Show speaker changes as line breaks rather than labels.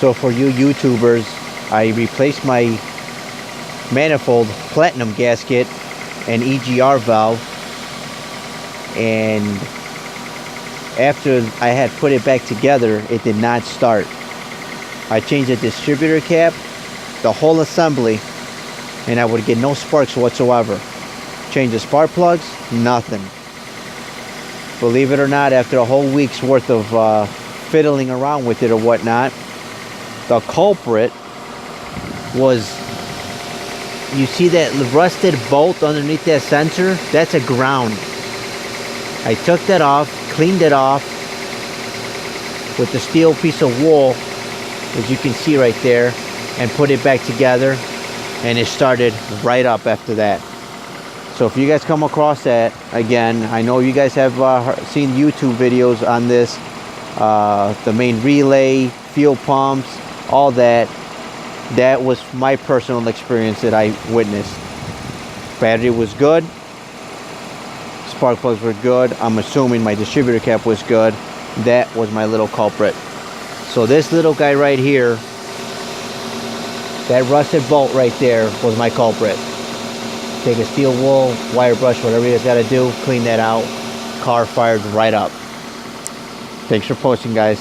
So for you YouTubers, I replaced my manifold platinum gasket and EGR valve, and after I had put it back together, it did not start. I changed the distributor cap, the whole assembly, and I would get no sparks whatsoever. Change the spark plugs, nothing. Believe it or not, after a whole week's worth of fiddling around with it or whatnot, the culprit was, you see that rusted bolt underneath that sensor? That's a ground. I took that off, cleaned it off with the steel piece of wool, as you can see right there, and put it back together, and it started right up after that. So if you guys come across that, again, I know you guys have seen YouTube videos on this, the main relay, fuel pumps, all that. That was my personal experience that I witnessed. Battery was good, spark plugs were good. I'm assuming my distributor cap was good. That was my little culprit. So this little guy right here, that rusted bolt right there, was my culprit. Take a steel wool, wire brush, whatever you guys gotta do, clean that out. Car fired right up. Thanks for posting, guys.